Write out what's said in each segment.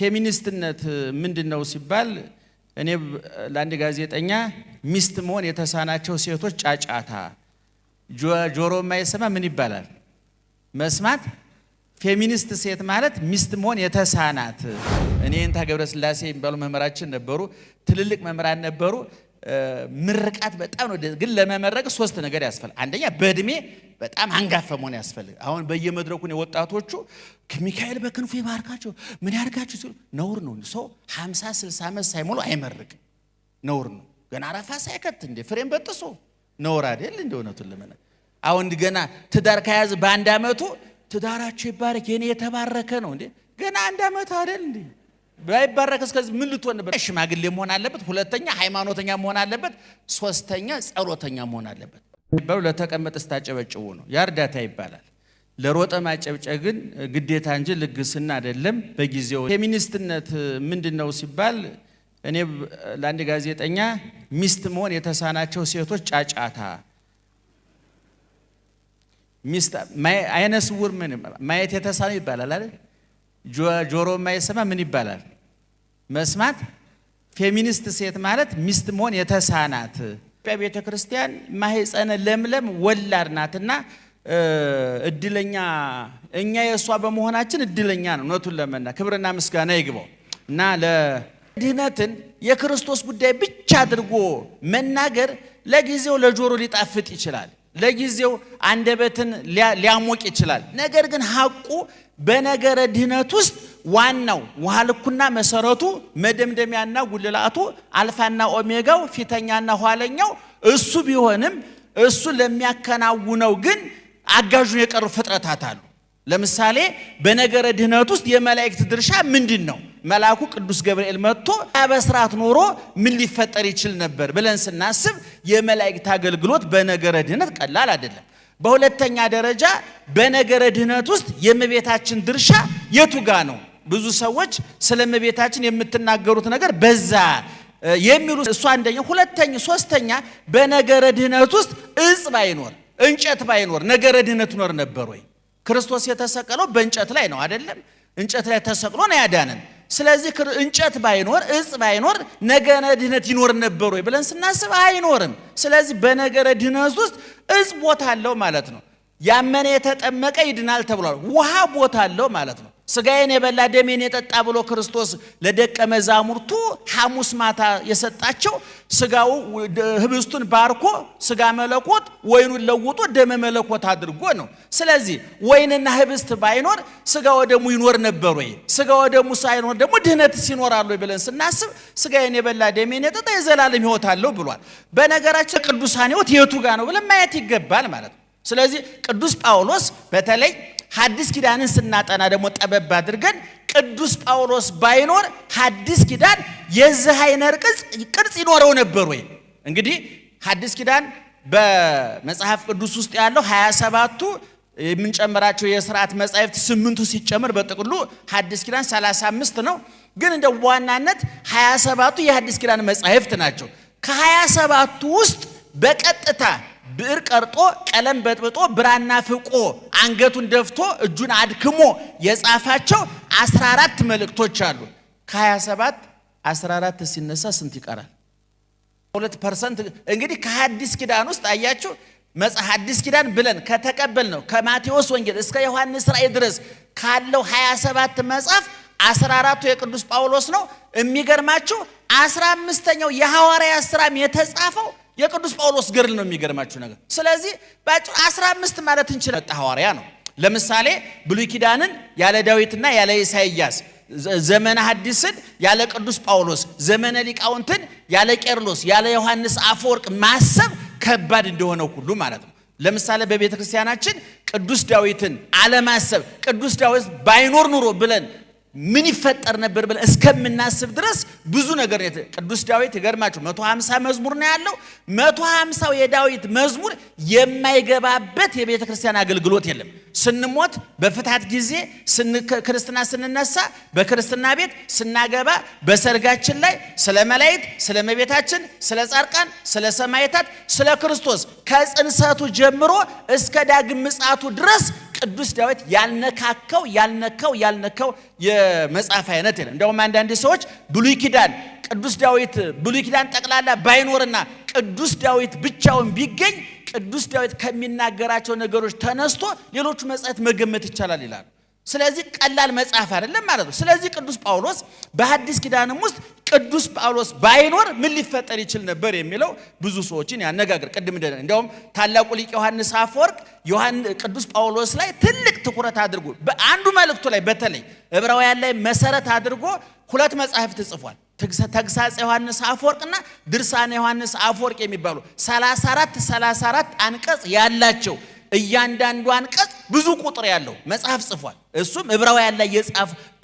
ፌሚኒስትነት ምንድነው ሲባል እኔ ለአንድ ጋዜጠኛ ሚስት መሆን የተሳናቸው ሴቶች ጫጫታ ጆሮ ማይሰማ ምን ይባላል መስማት ፌሚኒስት ሴት ማለት ሚስት መሆን የተሳናት እኔ እንታ ገብረስላሴ የሚባሉ መምህራችን ነበሩ ትልልቅ መምህራን ነበሩ ምርቃት በጣም ነው ግን ለመመረቅ ሶስት ነገር ያስፈልጋል አንደኛ በእድሜ በጣም አንጋፋ መሆን ያስፈልጋል አሁን በየመድረኩ ነው ወጣቶቹ ከሚካኤል በክንፉ ይባርካቸው ምን ያርጋቸው ሲሉ ነውር ነው ሰው 50 60 ዓመት ሳይሞሉ አይመርቅ ነውር ነው ገና አረፋ ሳይከት እንደ ፍሬም በጥሶ ነውር አይደል እንደሆነቱ ለምን አሁን ገና ትዳር ከያዝ በአንድ አመቱ ትዳራቸው ይባረክ የኔ የተባረከ ነው እንዴ ገና አንድ አመት አይደል እንዴ ባይባረክ እስከዚህ ምን ልትሆን ነበር ሽማግሌ መሆን አለበት ሁለተኛ ሃይማኖተኛ መሆን አለበት ሶስተኛ ጸሎተኛ መሆን አለበት ይባሉ ለተቀመጠ ስታጨበጭቡ ነው ያርዳታ ይባላል ለሮጠ ማጨብጨ ግን ግዴታ እንጂ ልግስና አይደለም በጊዜው ፌሚኒስትነት ምንድነው ሲባል እኔ ለአንድ ጋዜጠኛ ሚስት መሆን የተሳናቸው ሴቶች ጫጫታ ሚስት አይነስውር ምን ማየት የተሳነው ይባላል አይደል ጆሮ ማይሰማ ምን ይባላል መስማት ፌሚኒስት ሴት ማለት ሚስት መሆን የተሳናት በቤተ ክርስቲያን ማህፀነ ለምለም ወላድ ናትና እድለኛ እኛ የሷ በመሆናችን እድለኛ ነው ነቱን ለመና ክብርና ምስጋና ይግባው እና ለድህነትን የክርስቶስ ጉዳይ ብቻ አድርጎ መናገር ለጊዜው ለጆሮ ሊጣፍጥ ይችላል ለጊዜው አንደበትን ሊያሞቅ ይችላል ነገር ግን ሐቁ በነገረ ድህነት ውስጥ ዋናው ወሃልኩና መሰረቱ መደምደሚያና ጉልላቱ አልፋና ኦሜጋው ፊተኛና ኋለኛው እሱ ቢሆንም እሱ ለሚያከናውነው ግን አጋዡ የቀሩ ፍጥረታት አሉ ለምሳሌ በነገረ ድህነት ውስጥ የመላእክት ድርሻ ምንድነው መልአኩ ቅዱስ ገብርኤል መጥቶ በስራት ኖሮ ምን ሊፈጠር ይችል ነበር ብለን ስናስብ የመላእክት አገልግሎት በነገረ ድህነት ቀላል አይደለም በሁለተኛ ደረጃ በነገረ ድህነት ውስጥ የእመቤታችን ድርሻ የቱ ጋር ነው ብዙ ሰዎች ስለ እመቤታችን የምትናገሩት ነገር በዛ የሚሉ እሱ አንደኛ ሁለተኛ ሶስተኛ በነገረ ድህነት ውስጥ እጽ ባይኖር እንጨት ባይኖር ነገረ ድህነት ኖር ነበር ወይ ክርስቶስ የተሰቀለው በእንጨት ላይ ነው አይደለም እንጨት ላይ ተሰቅሎ ነው ያዳነን ስለዚህ እንጨት ባይኖር እጽ ባይኖር ነገረ ድህነት ይኖር ነበር ወይ ብለን ስናስብ አይኖርም ስለዚህ በነገረ ድህነት ውስጥ እጽ ቦታ አለው ማለት ነው ያመነ የተጠመቀ ይድናል ተብሏል ውሃ ቦታ አለው ማለት ነው ስጋዬን የበላ ደሜን የጠጣ ብሎ ክርስቶስ ለደቀ መዛሙርቱ ሐሙስ ማታ የሰጣቸው ስጋው ህብስቱን ባርኮ ስጋ መለኮት ወይኑን ለውጦ ደመ መለኮት አድርጎ ነው ስለዚህ ወይንና ህብስት ባይኖር ስጋው ደሙ ይኖር ነበር ወይ ስጋው ደሙ ሳይኖር ደግሞ ድህነት ሲኖራል ወይ ብለን ስናስብ ስጋዬን የበላ ደሜን የጠጣ የዘላለም ሕይወት አለው ብሏል በነገራችን ቅዱሳን ሕይወት የቱ ጋር ነው ብለን ማየት ይገባል ማለት ነው ስለዚህ ቅዱስ ጳውሎስ በተለይ ሐዲስ ኪዳንን ስናጠና ደግሞ ጠበብ አድርገን ቅዱስ ጳውሎስ ባይኖር ሐዲስ ኪዳን የዚህ አይነት ቅርጽ ይኖረው ነበር ወይ እንግዲህ ሐዲስ ኪዳን በመጽሐፍ ቅዱስ ውስጥ ያለው 27ቱ የምንጨምራቸው የሥርዓት መጻሕፍት 8ቱ ሲጨመር በጥቅሉ ሐዲስ ኪዳን 35 ነው ግን እንደ ዋናነት 27ቱ የሐዲስ ኪዳን መጻሕፍት ናቸው ከ27ቱ ውስጥ በቀጥታ ብዕር ቀርጦ ቀለም በጥብጦ ብራና ፍቆ አንገቱን ደፍቶ እጁን አድክሞ የጻፋቸው 14 መልእክቶች አሉ ከ27 14 ሲነሳ ስንት ይቀራል 2% እንግዲህ ከሐዲስ ኪዳን ውስጥ አያችሁ ሐዲስ ኪዳን ብለን ከተቀበል ነው ከማቴዎስ ወንጌል እስከ ዮሐንስ ራእይ ድረስ ካለው 27 መጽሐፍ 14ቱ የቅዱስ ጳውሎስ ነው የሚገርማችሁ 15ኛው የሐዋርያት ሥራም የተጻፈው የቅዱስ ጳውሎስ ገድል ነው የሚገርማችሁ ነገር ስለዚህ ባጭሩ 15 ማለት እንችላለን ሐዋርያ ነው ለምሳሌ ብሉይ ኪዳንን ያለ ዳዊትና ያለ ኢሳይያስ ዘመነ ሐዲስን ያለ ቅዱስ ጳውሎስ ዘመነ ሊቃውንትን ያለ ቄርሎስ ያለ ዮሐንስ አፈወርቅ ማሰብ ከባድ እንደሆነ ሁሉ ማለት ነው ለምሳሌ በቤተ ክርስቲያናችን ቅዱስ ዳዊትን አለማሰብ ቅዱስ ዳዊት ባይኖር ኑሮ ብለን ምን ይፈጠር ነበር ብለን እስከምናስብ ድረስ ብዙ ነገር ቅዱስ ዳዊት ይገርማችሁ 150 መዝሙር ነው ያለው 150ው የዳዊት መዝሙር የማይገባበት የቤተ ክርስቲያን አገልግሎት የለም ስንሞት በፍታት ጊዜ ክርስትና ስንነሳ በክርስትና ቤት ስናገባ በሰርጋችን ላይ ስለ መላእክት ስለ እመቤታችን ስለ ጻድቃን ስለ ሰማዕታት ስለ ክርስቶስ ከጽንሰቱ ጀምሮ እስከ ዳግም ምጽአቱ ድረስ ቅዱስ ዳዊት ያልነካው የመጽሐፍ አይነት የለም። እንደውም አንዳንድ ሰዎች ብሉይ ኪዳን ጠቅላላ ባይኖርና ቅዱስ ዳዊት ብቻውን ቢገኝ ቅዱስ ዳዊት ከሚናገራቸው ነገሮች ተነስቶ ሌሎቹ መጻሕፍት መገመት ይቻላል ይላሉ። ስለዚህ ቀላል መጽሐፍ አይደለም ማለት ነው። ስለዚህ ቅዱስ ጳውሎስ በሐዲስ ኪዳንም ውስጥ ቅዱስ ጳውሎስ ባይኖር ምን ሊፈጠር ይችል ነበር የሚለው ብዙ ሰዎችን ያነጋግር። ቅድም እንደውም ታላቁ ሊቅ ዮሐንስ አፈወርቅ ቅዱስ ጳውሎስ ላይ ትልቅ ትኩረት አድርጎ በአንዱ መልእክቱ ላይ በተለይ ዕብራውያን ላይ መሰረት አድርጎ 2 መጻሕፍት ጽፏል። ተግሳጽ ዮሐንስ አፈወርቅና ድርሳነ ዮሐንስ አፈወርቅ የሚባሉ 34 አንቀጽ ያላቸው እያንዳንዱ አንቀጽ ብዙ ቁጥር ያለው መጽሐፍ ጽፏል። እሱም ዕብራውያን ላይ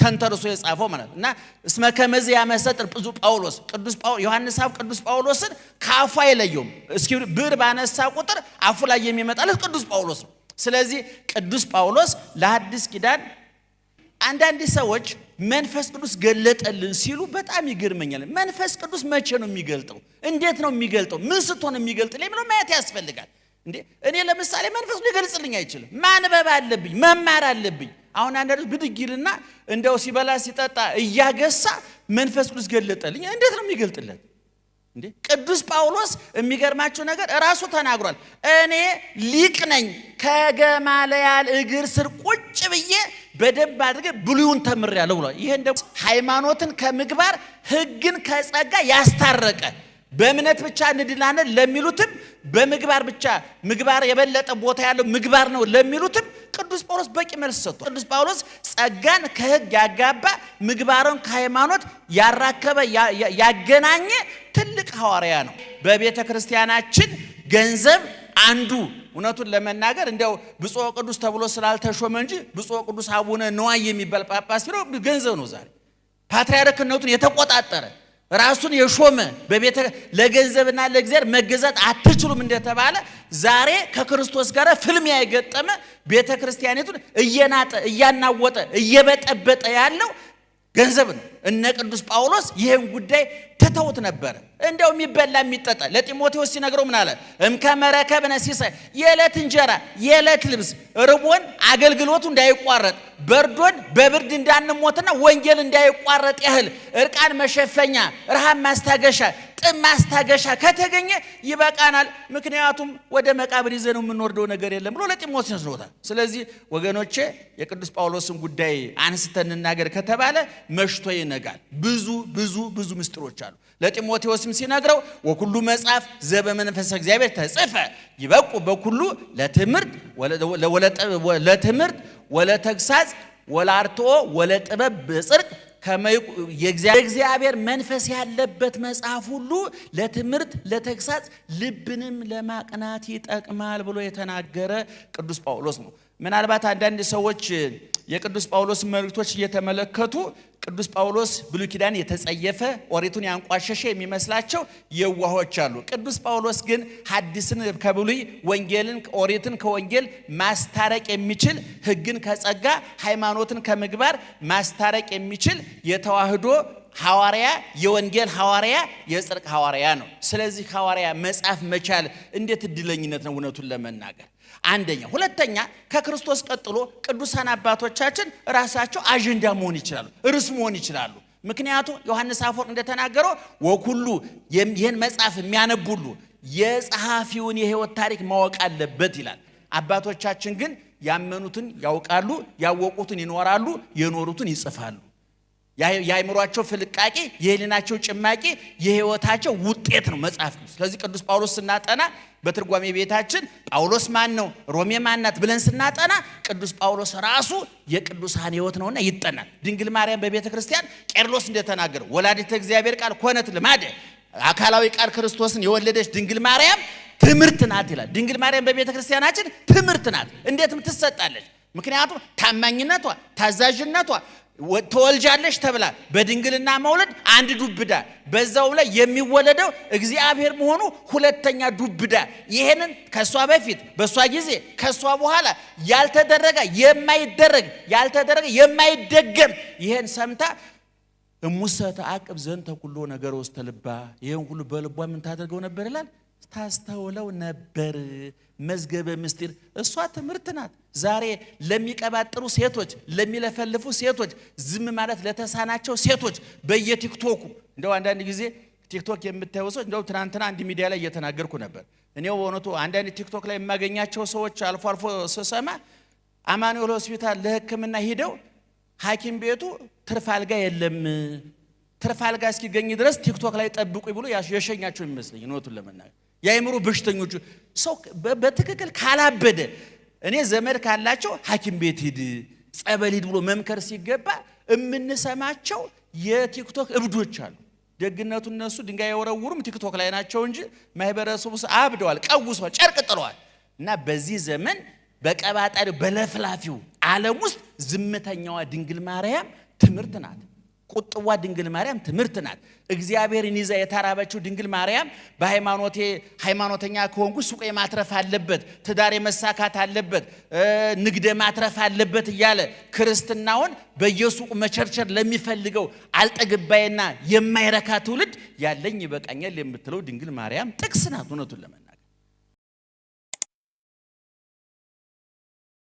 ተንተርሶ የጻፈው ማለት እና እስመ ከመዝ ያመሰጥር ብዙ ጳውሎስ ዮሐንስ ቅዱስ ጳውሎስን ከአፉ አይለየውም። እስኪ ብር ባነሳ ቁጥር አፉ ላይ የሚመጣለት ቅዱስ ጳውሎስ ነው። ስለዚህ ቅዱስ ጳውሎስ ለሐዲስ ኪዳን አንዳንድ ሰዎች መንፈስ ቅዱስ ገለጠልን ሲሉ በጣም ይገርመኛል። መንፈስ ቅዱስ መቼ ነው የሚገልጠው? እንዴት ነው የሚገልጠው? ምን ስትሆን የሚገልጥልኝ ብሎ ማየት ያስፈልጋል። እኔ ለምሳሌ መንፈስ ሊገልጽልኝ አይችልም። ማንበብ አለብኝ፣ መማር አለብኝ። አሁን አንዳንዶች ብድጊልና እንደው ሲበላ ሲጠጣ እያገሳ መንፈስ ቅዱስ ገለጠልኝ። እንዴት ነው የሚገልጥለት? ቅዱስ ጳውሎስ የሚገርማችሁ ነገር ራሱ ተናግሯል። እኔ ሊቅ ነኝ፣ ከገማልያል እግር ስር ቁጭ ብዬ በደንብ አድርጌ ብሉይን ተምሬያለሁ ብሏል። ይሄን ደግሞ ሃይማኖትን ከምግባር ሕግን ከጸጋ ያስታረቀ በእምነት ብቻ እንድናለን ለሚሉትም በምግባር ብቻ ምግባር የበለጠ ቦታ ያለው ምግባር ነው ለሚሉትም ቅዱስ ጳውሎስ በቂ መልስ ሰጥቷል። ቅዱስ ጳውሎስ ጸጋን ከሕግ ያጋባ ምግባርን ከሃይማኖት ያራከበ ያገናኘ ትልቅ ሐዋርያ ነው። በቤተ ክርስቲያናችን ገንዘብ አንዱ እውነቱን ለመናገር እንደው ብፁዕ ቅዱስ ተብሎ ስላልተሾመ እንጂ ብፁዕ ቅዱስ አቡነ ነዋይ የሚባል ጳጳስ ቢሮ ገንዘብ ነው። ዛሬ ፓትርያርክነቱን የተቆጣጠረ ራሱን የሾመ በቤተ ለገንዘብና ለእግዚአብሔር መገዛት አትችሉም እንደተባለ ዛሬ ከክርስቶስ ጋር ፍልሚያ የገጠመ ቤተ ክርስቲያኒቱን እየናጠ እያናወጠ እየበጠበጠ ያለው ገንዘብ ነው። እነ ቅዱስ ጳውሎስ ይህን ጉዳይ ትተውት ነበር። እንደው የሚበላ የሚጠጣ ለጢሞቴዎስ ሲነግረው ምን አለ? እምከመረከብነ ሲሳይ የዕለት እንጀራ የዕለት ልብስ ርቦን አገልግሎቱ እንዳይቋረጥ በርዶን በብርድ እንዳንሞትና ወንጌል እንዳይቋረጥ ያህል እርቃን መሸፈኛ ረሃብ ማስታገሻ ጥም ማስታገሻ ከተገኘ ይበቃናል። ምክንያቱም ወደ መቃብር ይዘነው የምንወርደው ነገር የለም ብሎ ለጢሞቴዎስ ነውታል። ስለዚህ ወገኖቼ የቅዱስ ጳውሎስን ጉዳይ አንስተን እንናገር ከተባለ መሽቶ ይነጋል። ብዙ ምስጢሮች አሉ። ለጢሞቴዎስም ሲነግረው ወኩሉ መጽሐፍ ዘበመንፈሰ እግዚአብሔር ተጽፈ ይበቁ በኩሉ ለትምህርት ወለተግሳጽ ወለአርትዖ ወለጥበብ በጽድቅ የእግዚአብሔር መንፈስ ያለበት መጽሐፍ ሁሉ ለትምህርት ለተግሳጽ ልብንም ለማቅናት ይጠቅማል ብሎ የተናገረ ቅዱስ ጳውሎስ ነው። ምናልባት አንዳንድ ሰዎች የቅዱስ ጳውሎስ መልእክቶች እየተመለከቱ ቅዱስ ጳውሎስ ብሉይ ኪዳን የተጸየፈ ኦሪቱን ያንቋሸሸ የሚመስላቸው የዋሆች አሉ። ቅዱስ ጳውሎስ ግን ሐዲስን ከብሉይ ወንጌልን ኦሪትን ከወንጌል ማስታረቅ የሚችል ሕግን ከጸጋ ሃይማኖትን ከምግባር ማስታረቅ የሚችል የተዋህዶ ሐዋርያ የወንጌል ሐዋርያ የጽድቅ ሐዋርያ ነው። ስለዚህ ሐዋርያ መጻፍ መቻል እንዴት እድለኝነት ነው እውነቱን ለመናገር። አንደኛ። ሁለተኛ ከክርስቶስ ቀጥሎ ቅዱሳን አባቶቻችን ራሳቸው አጀንዳ መሆን ይችላሉ፣ ርዕስ መሆን ይችላሉ። ምክንያቱም ዮሐንስ አፈወርቅ እንደተናገረው ወኩሉ ይህን መጽሐፍ የሚያነቡሉ የጸሐፊውን የሕይወት ታሪክ ማወቅ አለበት ይላል። አባቶቻችን ግን ያመኑትን ያውቃሉ፣ ያወቁትን ይኖራሉ፣ የኖሩትን ይጽፋሉ። የአእምሯቸው ፍልቃቄ የህሊናቸው ጭማቂ የሕይወታቸው ውጤት ነው መጽሐፍ። ስለዚህ ቅዱስ ጳውሎስ ስናጠና በትርጓሜ ቤታችን ጳውሎስ ማን ነው ሮሜ ማን ናት ብለን ስናጠና ቅዱስ ጳውሎስ ራሱ የቅዱሳን ሕይወት ነውና ይጠናል። ድንግል ማርያም በቤተ ክርስቲያን ቄርሎስ እንደተናገረው ወላዲተ እግዚአብሔር ቃል ኮነት ልማደ አካላዊ ቃል ክርስቶስን የወለደች ድንግል ማርያም ትምህርት ናት ይላል። ድንግል ማርያም በቤተ ክርስቲያናችን ትምህርት ናት። እንዴትም ትሰጣለች? ምክንያቱም ታማኝነቷ፣ ታዛዥነቷ ተወልጃለሽ ተብላ በድንግልና መውለድ አንድ ዱብዳ፣ በዛው ላይ የሚወለደው እግዚአብሔር መሆኑ ሁለተኛ ዱብዳ። ይሄንን ከሷ በፊት በሷ ጊዜ ከሷ በኋላ ያልተደረገ የማይደገም ይሄን ሰምታ እሙሰ ተዓቅብ ዘንተ ኩሎ ነገር ውስተ ልባ ይሄን ሁሉ በልቧ ምን ታደርገው ነበር ይላል? ታስተውለው ነበር። መዝገበ ምስጢር እሷ ትምህርት ናት። ዛሬ ለሚቀባጥሩ ሴቶች፣ ለሚለፈልፉ ሴቶች፣ ዝም ማለት ለተሳናቸው ሴቶች በየቲክቶኩ እንደው አንዳንድ ጊዜ ቲክቶክ የምታዩ ሰው እንደው ትናንትና አንድ ሚዲያ ላይ እየተናገርኩ ነበር። እኔው በእውነቱ አንዳንድ ቲክቶክ ላይ የማገኛቸው ሰዎች አልፎ አልፎ ስሰማ አማኑኤል ሆስፒታል ለሕክምና ሄደው ሐኪም ቤቱ ትርፍ አልጋ የለም፣ ትርፍ አልጋ እስኪገኝ ድረስ ቲክቶክ ላይ ጠብቁ ብሎ የሸኛቸው ይመስለኝ። እውነቱን ለመናገር የአእምሮ በሽተኞቹ ሰው በትክክል ካላበደ እኔ ዘመድ ካላቸው ሐኪም ቤት ሂድ፣ ጸበል ሂድ ብሎ መምከር ሲገባ የምንሰማቸው የቲክቶክ እብዶች አሉ። ደግነቱ እነሱ ድንጋይ የወረውሩም ቲክቶክ ላይ ናቸው እንጂ ማህበረሰቡ አብደዋል፣ ቀውሰዋል፣ ጨርቅ ጥለዋል። እና በዚህ ዘመን በቀባጣሪው በለፍላፊው ዓለም ውስጥ ዝምተኛዋ ድንግል ማርያም ትምህርት ናት። ቁጥዋ ድንግል ማርያም ትምህርት ናት። እግዚአብሔርን ይዛ የተራበችው ድንግል ማርያም በሃይማኖቴ ሃይማኖተኛ ከሆንኩ ሱቄ ማትረፍ አለበት፣ ትዳሬ መሳካት አለበት፣ ንግደ ማትረፍ አለበት እያለ ክርስትናውን በየሱቁ መቸርቸር ለሚፈልገው አልጠግባይና የማይረካ ትውልድ ያለኝ ይበቃኛል የምትለው ድንግል ማርያም ጥቅስ ናት። እውነቱን ለምን